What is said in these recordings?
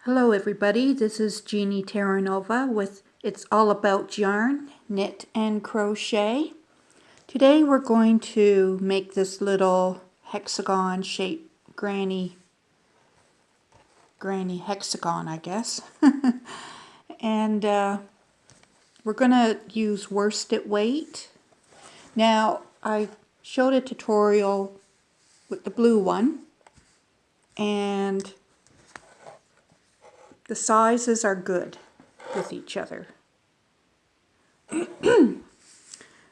Hello everybody, this is Jeannie Terranova with It's All About Yarn, Knit and Crochet. Today we're going to make this little hexagon shaped granny hexagon, I guess. And we're going to use worsted weight. Now I showed a tutorial with the blue one, and the sizes are good with each other.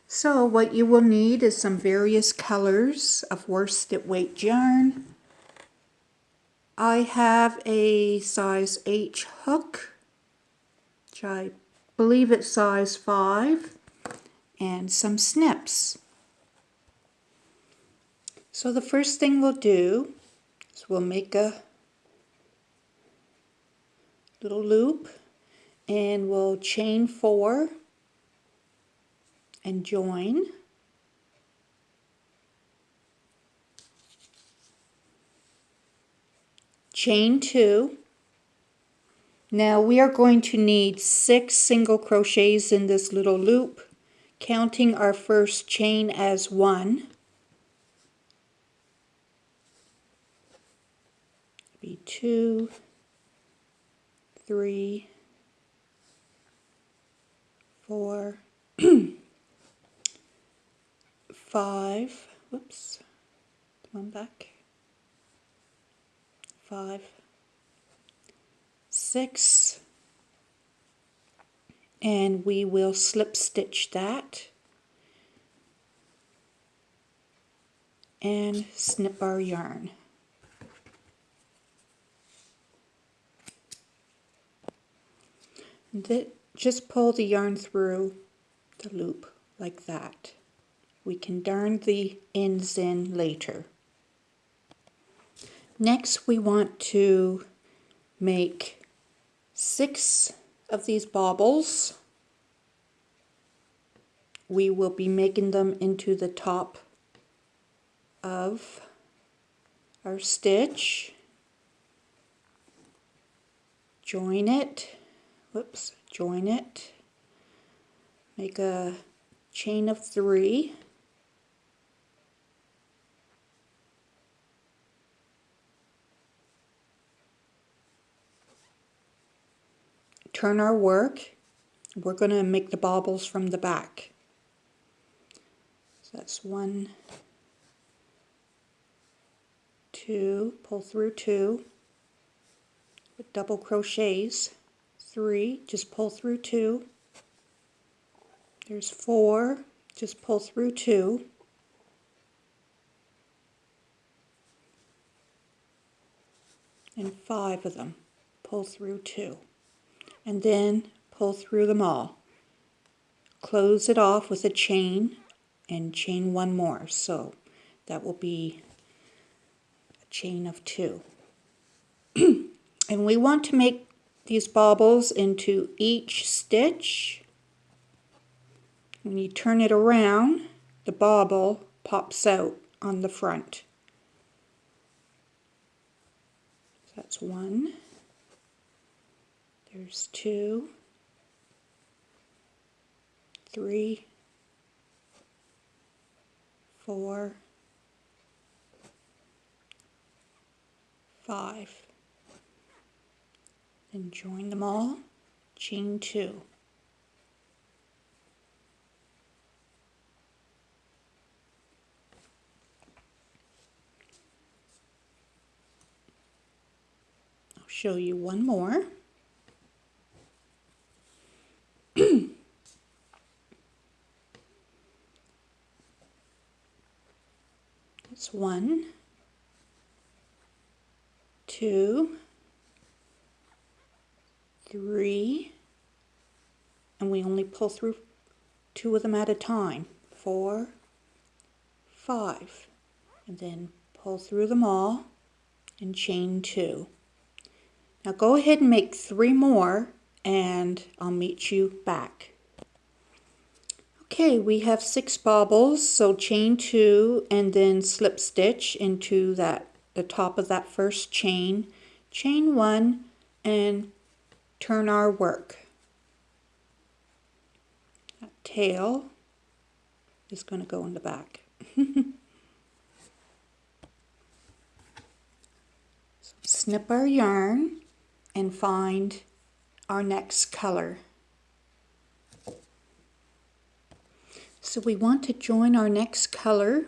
So what you will need is some various colors of worsted weight yarn. I have a size H hook, which I believe it's size 5, and some snips. So the first thing we'll do is we'll make a little loop, and we'll chain 4 and join. Chain 2. Now we are going to need 6 single crochets in this little loop, counting our first chain as 1. Be 2, 3, 4, 5, whoops, one back, 5, 6, and we will slip stitch that and snip our yarn. Just pull the yarn through the loop like that. We can darn the ends in later. Next we want to make 6 of these baubles. We will be making them into the top of our stitch. Join it. Whoops, join it. Make a chain of 3. Turn our work. We're going to make the baubles from the back. So that's 1, 2, pull through 2, with double crochets, 3, just pull through 2, there's 4, just pull through 2, and 5 of them, pull through 2, and then pull through them all. Close it off with a chain and chain 1 more, so that will be a chain of 2. And we want to make these baubles into each stitch. When you turn it around, the bauble pops out on the front. So that's 1. There's 2, 3, 4, 5. Then join them all, chain 2. I'll show you one more. That's 1, 2, 3, and we only pull through 2 of them at a time. 4, 5, and then pull through them all and chain 2. Now go ahead and make 3 more and I'll meet you back. Okay, we have 6 baubles, so chain 2 and then slip stitch into the top of that first chain. Chain 1, and turn our work. That tail is going to go in the back. So snip our yarn and find our next color. So we want to join our next color,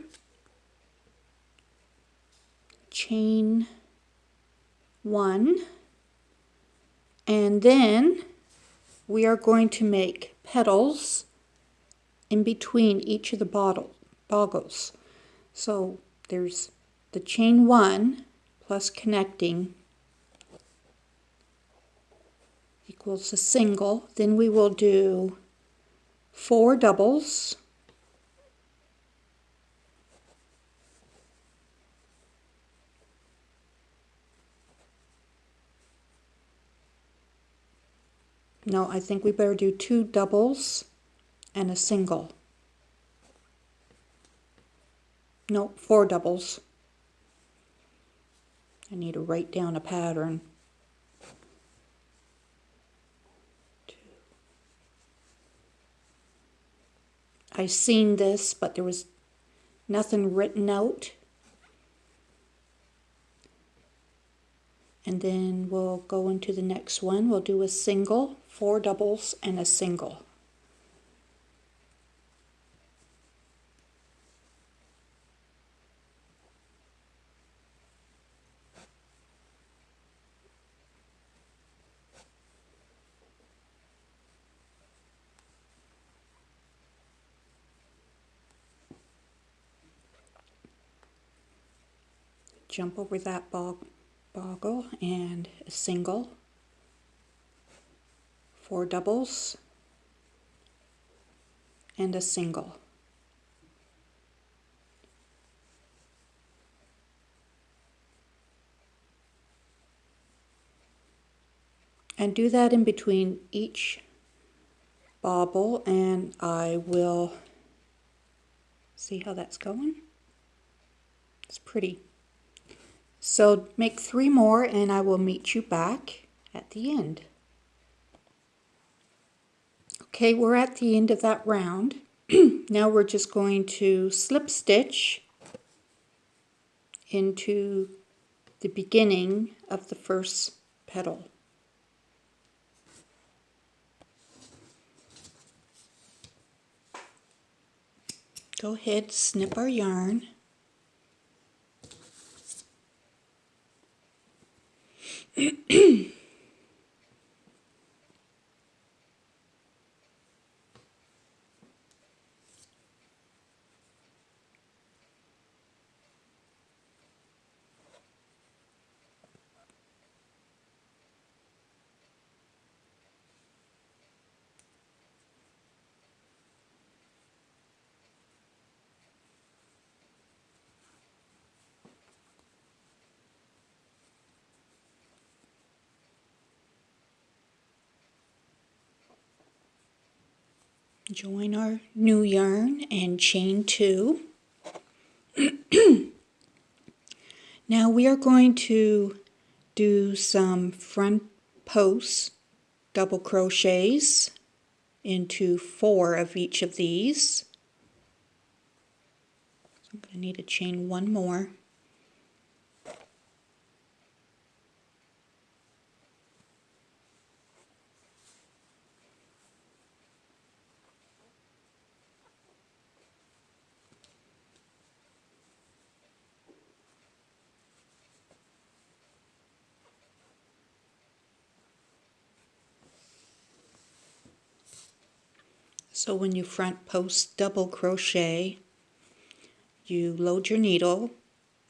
chain 1, and then we are going to make petals in between each of the boggles. So there's the chain 1 plus connecting equals a single. Then we will do 4 doubles, no, I think we better do 2 doubles and a single. No, 4 doubles. I need to write down a pattern. 2. I seen this, but there was nothing written out. And then we'll go into the next one. We'll do a single, 4 doubles, and a single. Jump over that boggle and a single, 4 doubles, and a single. And do that in between each bobble, and I will see how that's going. It's pretty. So make 3 more and I will meet you back at the end. Okay, we're at the end of that round. Now we're just going to slip stitch into the beginning of the first petal. Go ahead, snip our yarn. Join our new yarn and chain 2. Now we are going to do some front post double crochets into 4 of each of these. So I'm going to need to chain 1 more. So when you front post double crochet, you load your needle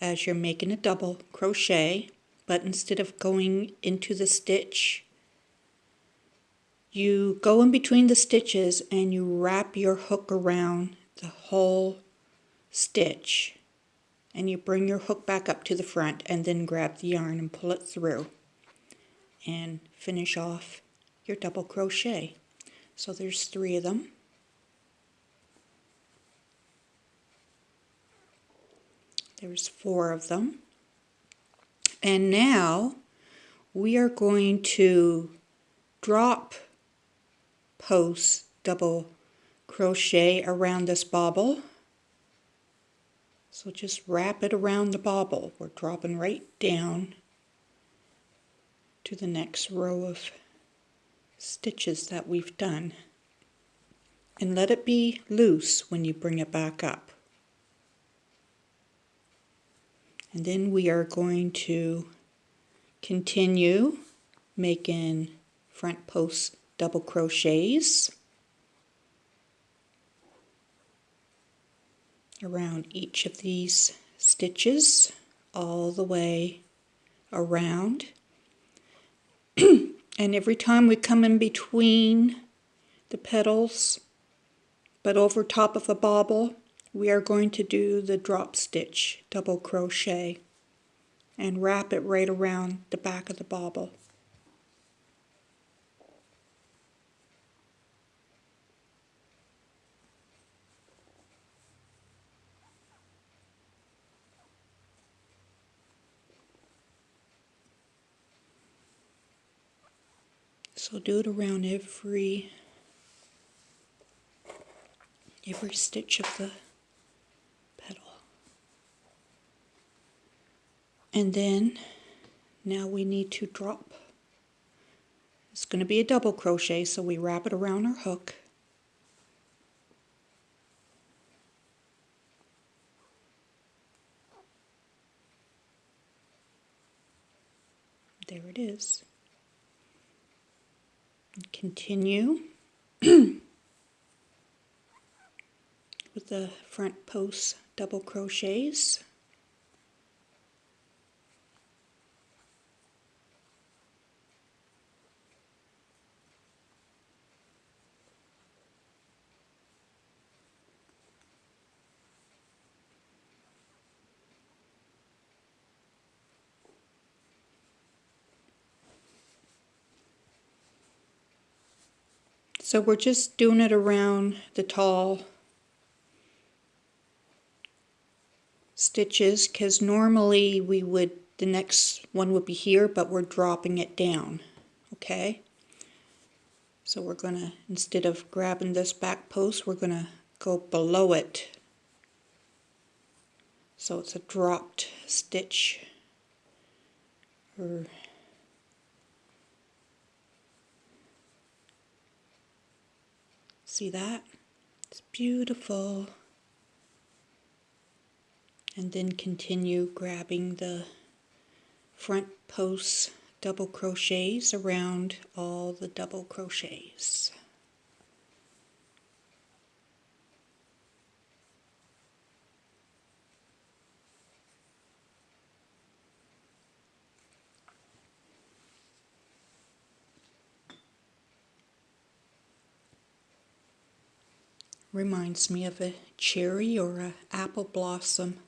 as you're making a double crochet, but instead of going into the stitch, you go in between the stitches and you wrap your hook around the whole stitch, and you bring your hook back up to the front and then grab the yarn and pull it through and finish off your double crochet. So there's 3 of them. There's 4 of them. And now we are going to drop post double crochet around this bobble. So just wrap it around the bobble. We're dropping right down to the next row of stitches that we've done. And let it be loose when you bring it back up. And then we are going to continue making front post double crochets around each of these stitches all the way around. And every time we come in between the petals but over top of a bobble, we are going to do the drop stitch double crochet and wrap it right around the back of the bobble. So do it around every stitch of the petal. And then now we need to drop. It's going to be a double crochet, so we wrap it around our hook. There it is. And continue with the front post double crochets. So we're just doing it around the tall stitches, because normally the next one would be here, but we're dropping it down. Okay? So we're going to, instead of grabbing this back post, we're going to go below it. So it's a dropped stitch. See that? It's beautiful. And then continue grabbing the front post double crochets around all the double crochets. Reminds me of a cherry or an apple blossom.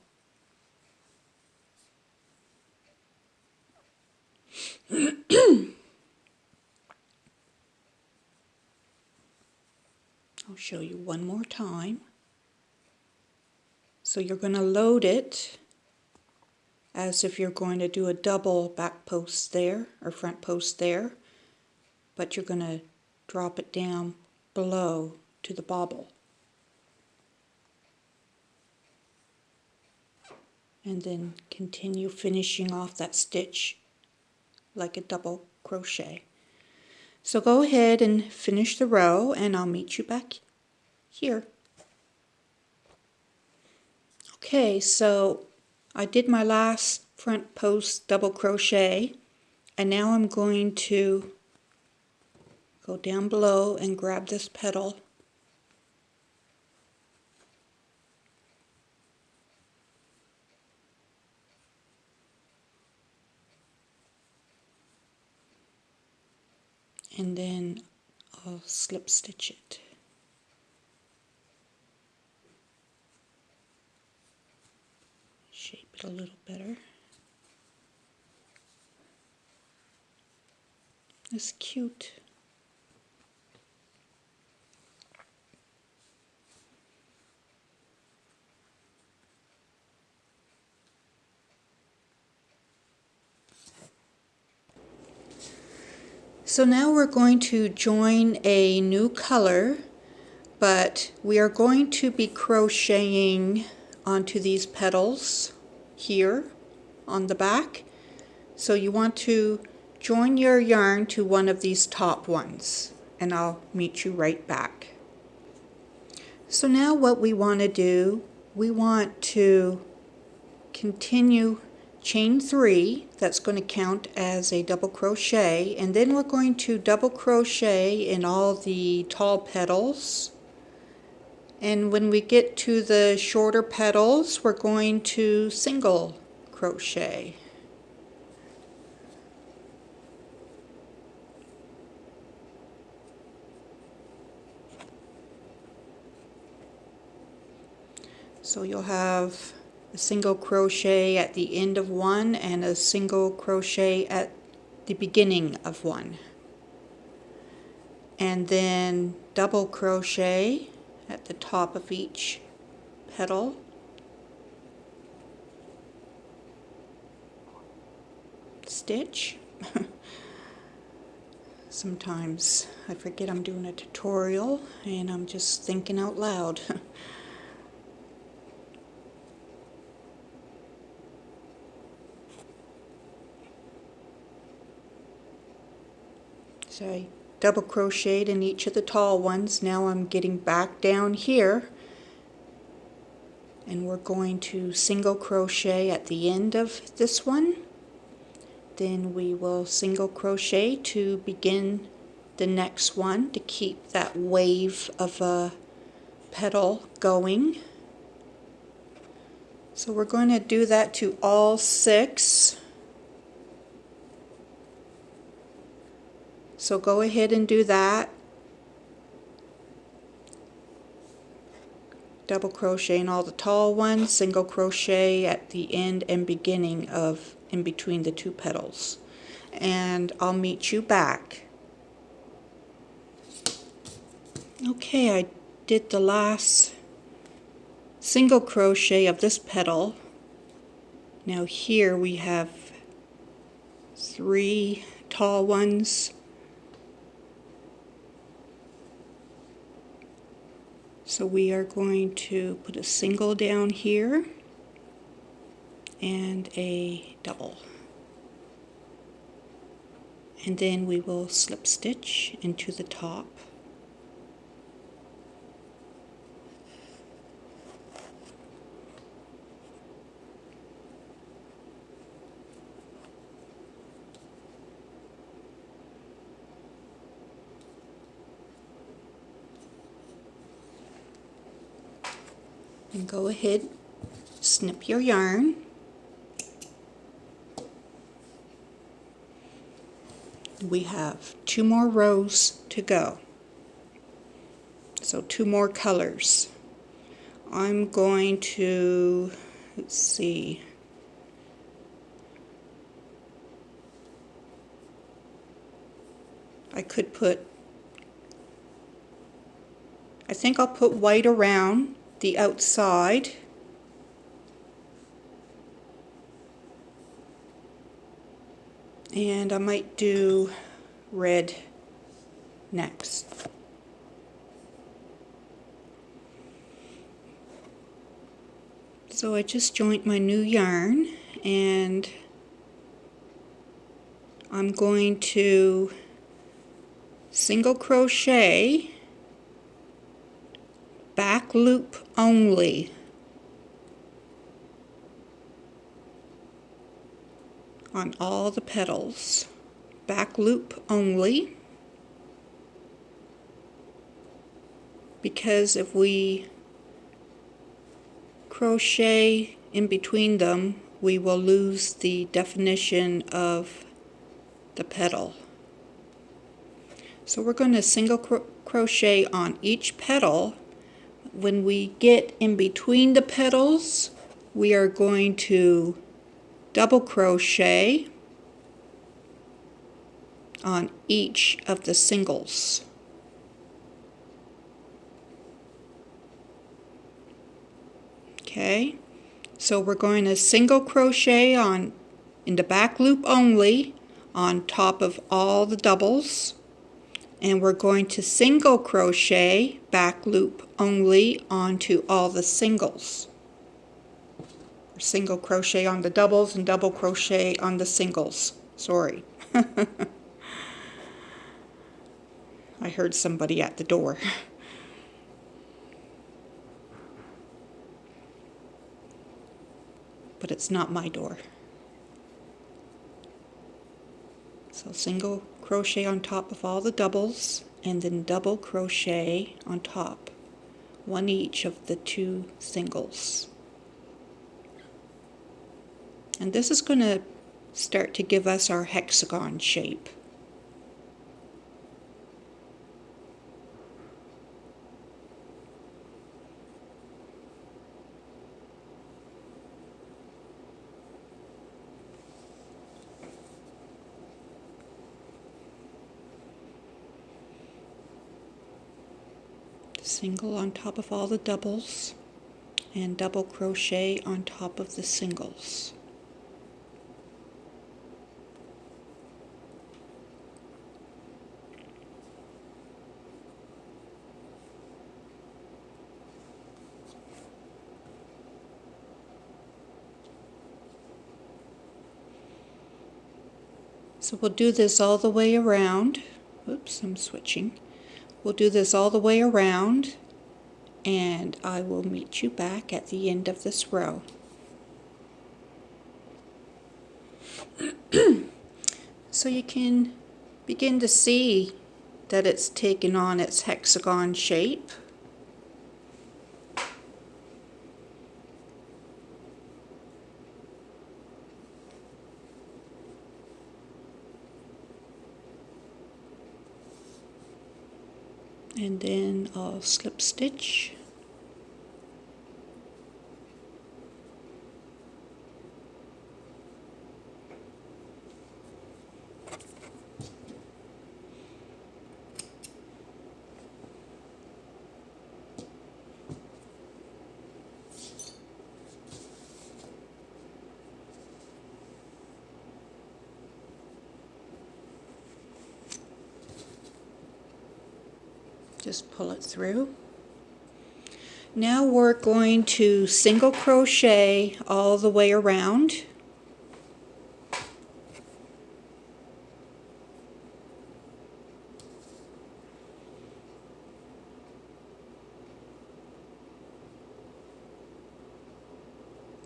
I'll show you one more time. So you're going to load it as if you're going to do a double back post there or front post there, but you're going to drop it down below to the bobble. And then continue finishing off that stitch like a double crochet. So go ahead and finish the row, and I'll meet you back here. Okay, so I did my last front post double crochet, and now I'm going to go down below and grab this petal and then I'll slip stitch it. Shape it a little better. It's cute. So now we're going to join a new color, but we are going to be crocheting onto these petals here on the back. So you want to join your yarn to one of these top ones, and I'll meet you right back. So now what we want to do, we want to continue chain 3, that's going to count as a double crochet, and then we're going to double crochet in all the tall petals, and when we get to the shorter petals we're going to single crochet. So you'll have a single crochet at the end of one and a single crochet at the beginning of one, and then double crochet at the top of each petal, stitch. Sometimes I forget I'm doing a tutorial and I'm just thinking out loud. So I double crocheted in each of the tall ones. Now I'm getting back down here, and we're going to single crochet at the end of this one. Then we will single crochet to begin the next one to keep that wave of a petal going. So we're going to do that to all 6. So go ahead and do that. Double crochet in all the tall ones, single crochet at the end and beginning of in between the 2 petals. And I'll meet you back. Okay, I did the last single crochet of this petal. Now here we have 3 tall ones. So we are going to put a single down here and a double. And then we will slip stitch into the top. And go ahead, snip your yarn. We have 2 more rows to go. So 2 more colors. I'm going to, let's see, I think I'll put white around the outside. And I might do red next. So I just joined my new yarn, and I'm going to single crochet, back loop only, on all the petals. Back loop only, because if we crochet in between them, we will lose the definition of the petal. So we're going to single crochet on each petal. When we get in between the petals, we are going to double crochet on each of the singles. Okay, so we're going to single crochet in the back loop only on top of all the doubles, and we're going to single crochet back loop only onto all the singles. Single crochet on the doubles and double crochet on the singles. Sorry. I heard somebody at the door. But it's not my door. So single crochet on top of all the doubles, and then double crochet on top, one each of the two singles. And this is going to start to give us our hexagon shape. Single on top of all the doubles and double crochet on top of the singles. So we'll do this all the way around. Oops, I'm switching. We'll do this all the way around, and I will meet you back at the end of this row. So you can begin to see that it's taken on its hexagon shape. And then I'll slip stitch. Just pull it through. Now we're going to single crochet all the way around.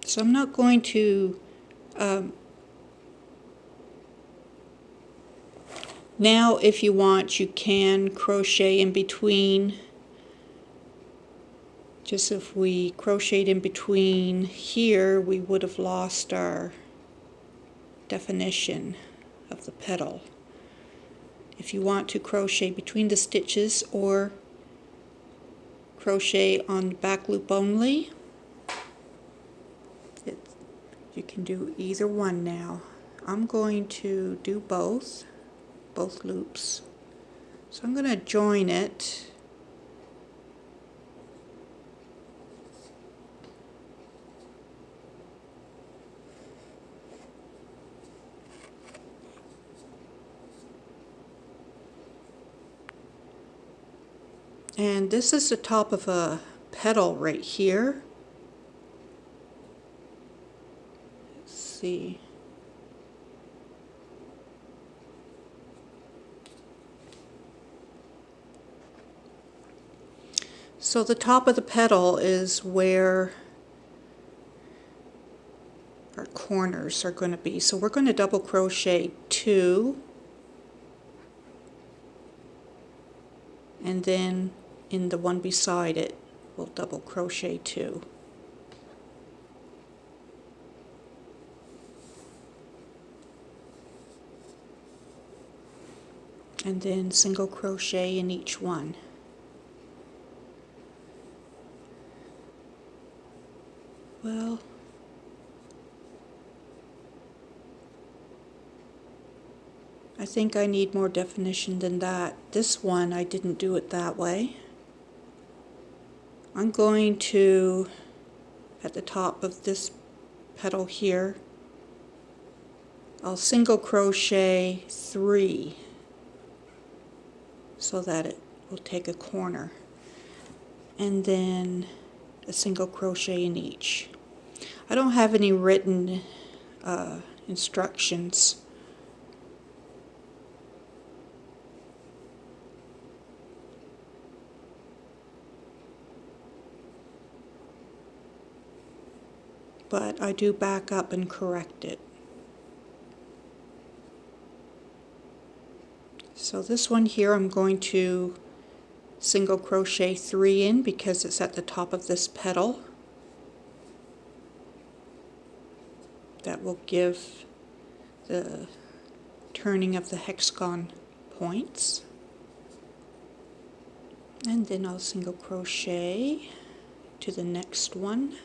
So I'm not going to now, if you want, you can crochet in between. Just if we crocheted in between here, we would have lost our definition of the petal. If you want to crochet between the stitches or crochet on the back loop only, you can do either one now. I'm going to do both loops. So I'm going to join it. And this is the top of a petal right here. Let's see. So the top of the petal is where our corners are going to be. So we're going to double crochet 2, and then in the one beside it we'll double crochet 2. And then single crochet in each one. Well, I think I need more definition than that. This one, I didn't do it that way. I'm going to, at the top of this petal here, I'll single crochet 3 so that it will take a corner, and then a single crochet in each. I don't have any written instructions, but I do back up and correct it. So this one here I'm going to single crochet 3 in because it's at the top of this petal. That will give the turning of the hexagon points. And then I'll single crochet to the next one.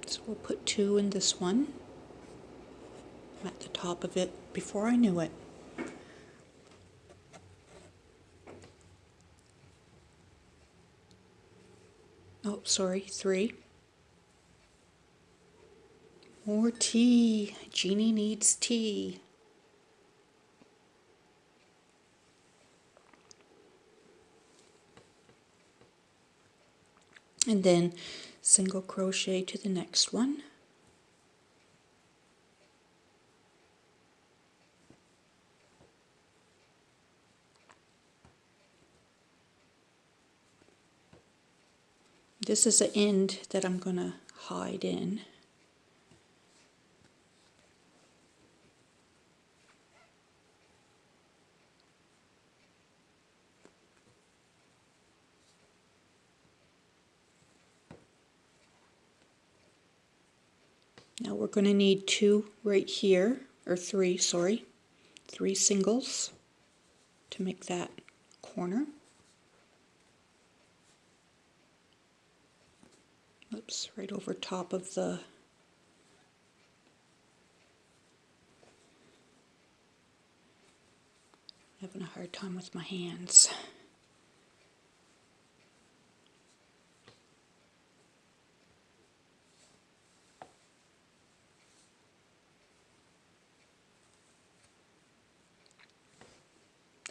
So we'll put 2 in this one. I'm at the top of it before I knew it. Oh, sorry, 3. More tea. Jeannie needs tea. And then single crochet to the next one. This is the end that I'm going to hide in. Now we're going to need 2 right here, or 3, sorry, 3 singles to make that corner. Oops, right over top of the having a hard time with my hands.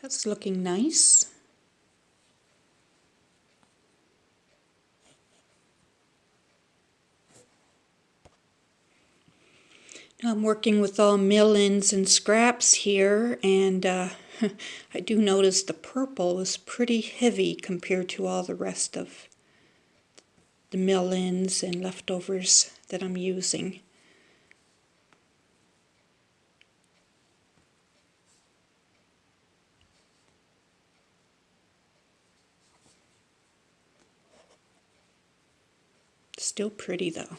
That's looking nice. I'm working with all mill-ins and scraps here, and I do notice the purple is pretty heavy compared to all the rest of the mill-ins and leftovers that I'm using. Still pretty though.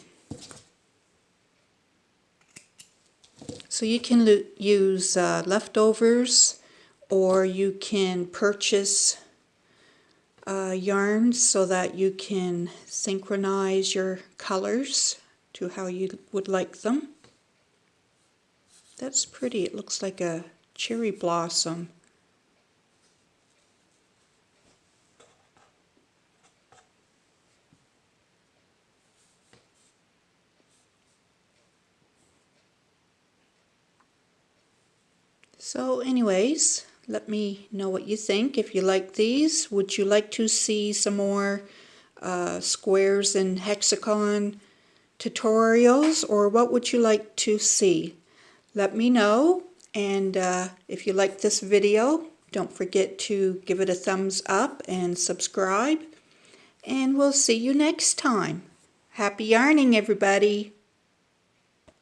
So you can use leftovers, or you can purchase yarns so that you can synchronize your colors to how you would like them. That's pretty. It looks like a cherry blossom. So anyways, let me know what you think. If you like these, would you like to see some more squares and hexagon tutorials, or what would you like to see? Let me know, and if you like this video, don't forget to give it a thumbs up and subscribe, and we'll see you next time. Happy yarning, everybody!